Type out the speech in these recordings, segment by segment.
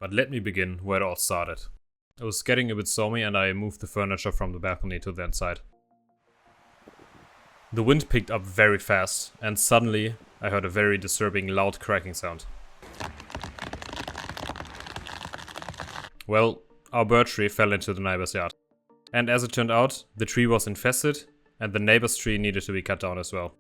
But let me begin where it all started. It was getting a bit stormy and I moved the furniture from the balcony to the inside. The wind picked up very fast and suddenly I heard a very disturbing loud cracking sound. Well, our birch tree fell into the neighbor's yard. And as it turned out, the tree was infested and the neighbor's tree needed to be cut down as well.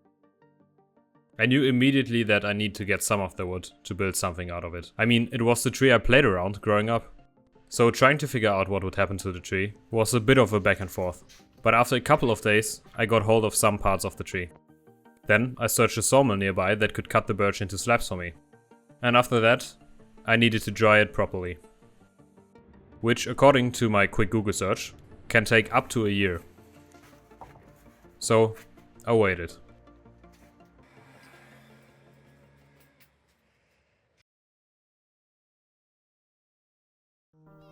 I knew immediately that I need to get some of the wood to build something out of it. I mean, it was the tree I played around growing up. So trying to figure out what would happen to the tree was a bit of a back and forth. But after a couple of days, I got hold of some parts of the tree. Then I searched a sawmill nearby that could cut the birch into slabs for me. And after that, I needed to dry it properly. Which, according to my quick Google search, can take up to a year. So, I waited.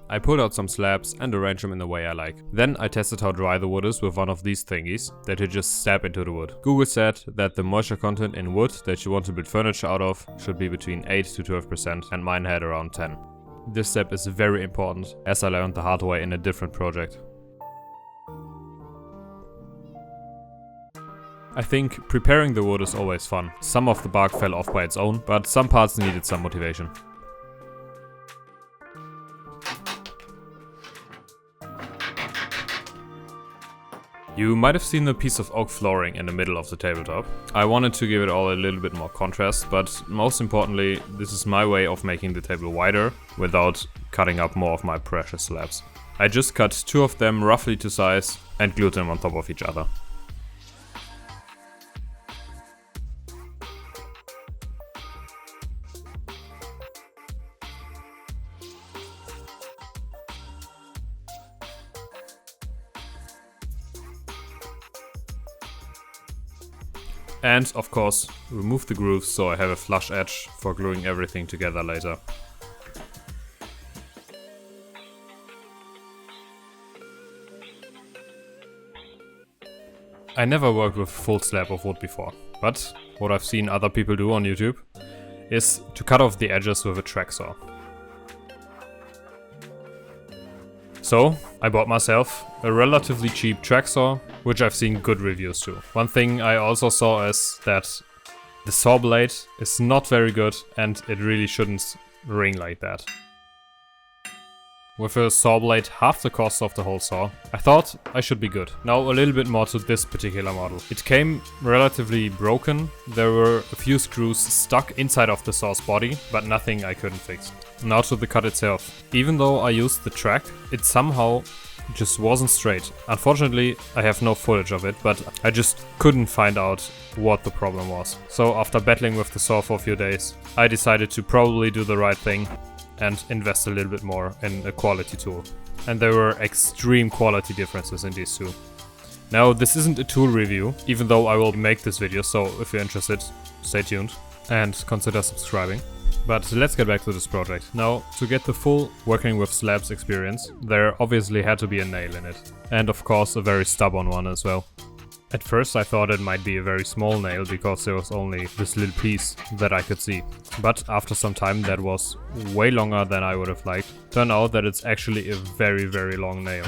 I pulled out some slabs and arranged them in the way I like. Then I tested how dry the wood is with one of these thingies that you just stab into the wood. Google said that the moisture content in wood that you want to build furniture out of should be between 8 to 12% and mine had around 10. This step is very important as I learned the hard way in a different project. I think preparing the wood is always fun. Some of the bark fell off by its own, but some parts needed some motivation. You might have seen the piece of oak flooring in the middle of the tabletop. I wanted to give it all a little bit more contrast, but most importantly, this is my way of making the table wider without cutting up more of my precious slabs. I just cut 2 of them roughly to size and glued them on top of each other. And, of course, remove the grooves so I have a flush edge for gluing everything together later. I never worked with a full slab of wood before, but what I've seen other people do on YouTube is to cut off the edges with a track saw. So, I bought myself a relatively cheap track saw, which I've seen good reviews too. One thing I also saw is that the saw blade is not very good and it really shouldn't ring like that. With a saw blade half the cost of the whole saw, I thought I should be good. Now a little bit more to this particular model. It came relatively broken. There were a few screws stuck inside of the saw's body, but nothing I couldn't fix. Now to the cut itself. Even though I used the track, it somehow just wasn't straight. Unfortunately, I have no footage of it, but I just couldn't find out what the problem was. So after battling with the saw for a few days, I decided to probably do the right thing and invest a little bit more in a quality tool. And there were extreme quality differences in these two. Now, this isn't a tool review, even though I will make this video, so if you're interested, stay tuned and consider subscribing. But let's get back to this project. Now, to get the full working with slabs experience, there obviously had to be a nail in it. And of course a very stubborn one as well. At first I thought it might be a very small nail because there was only this little piece that I could see. But after some time that was way longer than I would have liked. Turned out that it's actually a very, very long nail.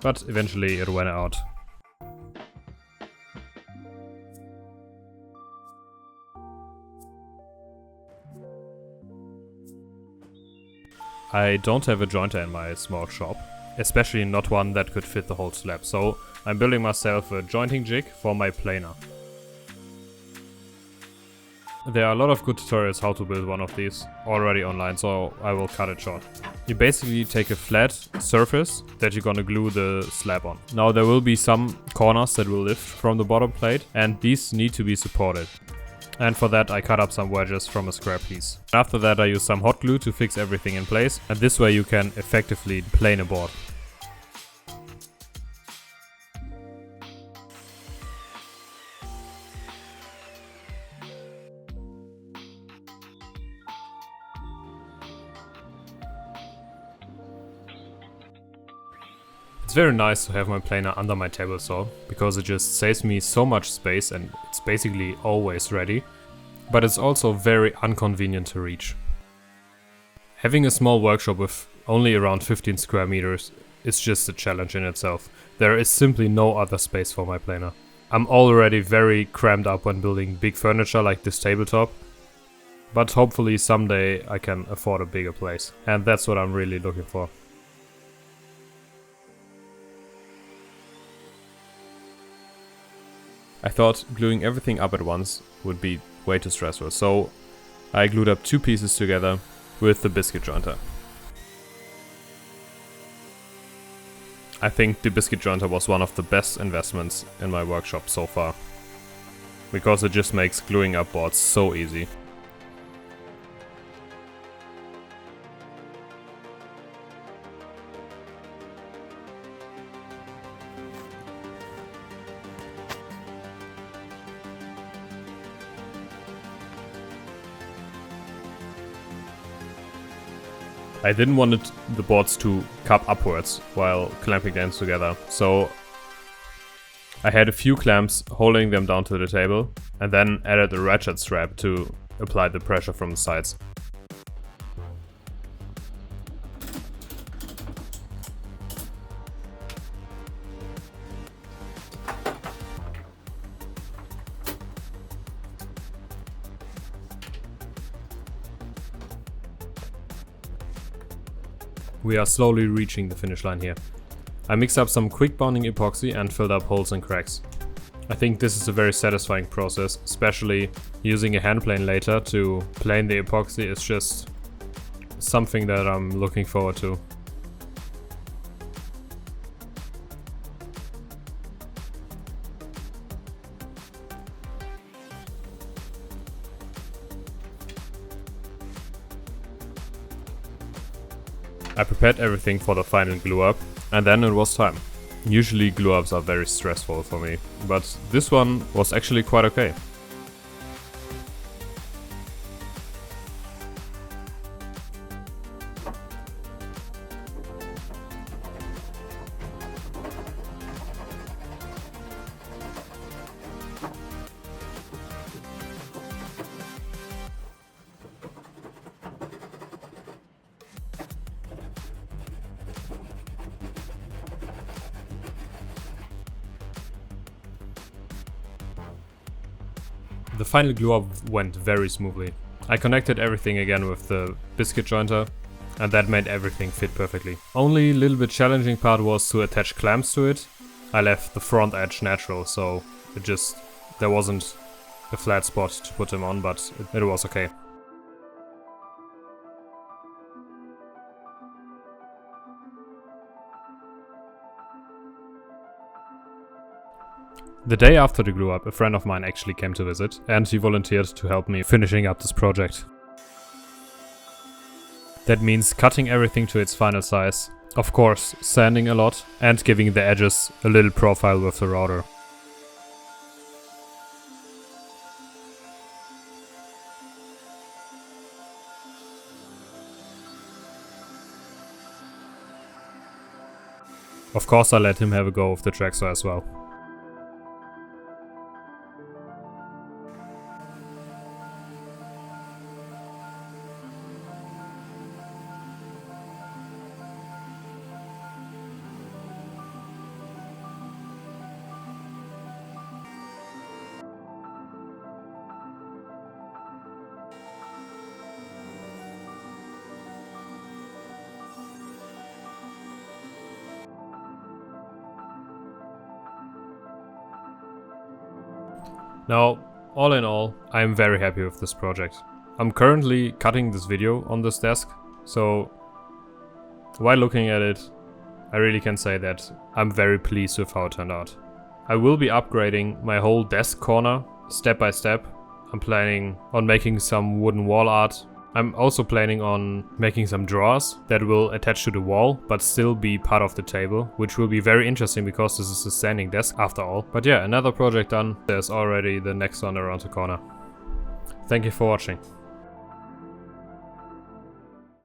But eventually it went out. I don't have a jointer in my small shop, especially not one that could fit the whole slab, so I'm building myself a jointing jig for my planer. There are a lot of good tutorials how to build one of these already online, so I will cut it short. You basically take a flat surface that you're gonna glue the slab on. Now there will be some corners that will lift from the bottom plate and these need to be supported. And for that I cut up some wedges from a square piece. After that I use some hot glue to fix everything in place, and this way you can effectively plane a board. It's very nice to have my planer under my table saw, because it just saves me so much space and it's basically always ready, but it's also very inconvenient to reach. Having a small workshop with only around 15 square meters is just a challenge in itself. There is simply no other space for my planer. I'm already very crammed up when building big furniture like this tabletop, but hopefully someday I can afford a bigger place, and that's what I'm really looking for. I thought gluing everything up at once would be way too stressful, so I glued up 2 pieces together with the biscuit jointer. I think the biscuit jointer was one of the best investments in my workshop so far, because it just makes gluing up boards so easy. I didn't want the boards to cup upwards while clamping them together, so I had a few clamps holding them down to the table and then added a ratchet strap to apply the pressure from the sides. We are slowly reaching the finish line here. I mixed up some quick bonding epoxy and filled up holes and cracks. I think this is a very satisfying process, especially using a hand plane later to plane the epoxy is just something that I'm looking forward to. I prepared everything for the final glue up, and then it was time. Usually glue ups are very stressful for me, but this one was actually quite okay. The final glue up went very smoothly. I connected everything again with the biscuit jointer, and that made everything fit perfectly. Only little bit challenging part was to attach clamps to it. I left the front edge natural, so there wasn't a flat spot to put them on, but it was okay. The day after the glue up, a friend of mine actually came to visit, and he volunteered to help me finishing up this project. That means cutting everything to its final size, of course sanding a lot, and giving the edges a little profile with the router. Of course I let him have a go with the tracksaw as well. Now, all in all, I am very happy with this project. I'm currently cutting this video on this desk, so while looking at it, I really can say that I'm very pleased with how it turned out. I will be upgrading my whole desk corner step by step. I'm planning on making some wooden wall art. I'm also planning on making some drawers that will attach to the wall but still be part of the table, which will be very interesting because this is a standing desk after all. But yeah, another project done. There's already the next one around the corner. Thank you for watching.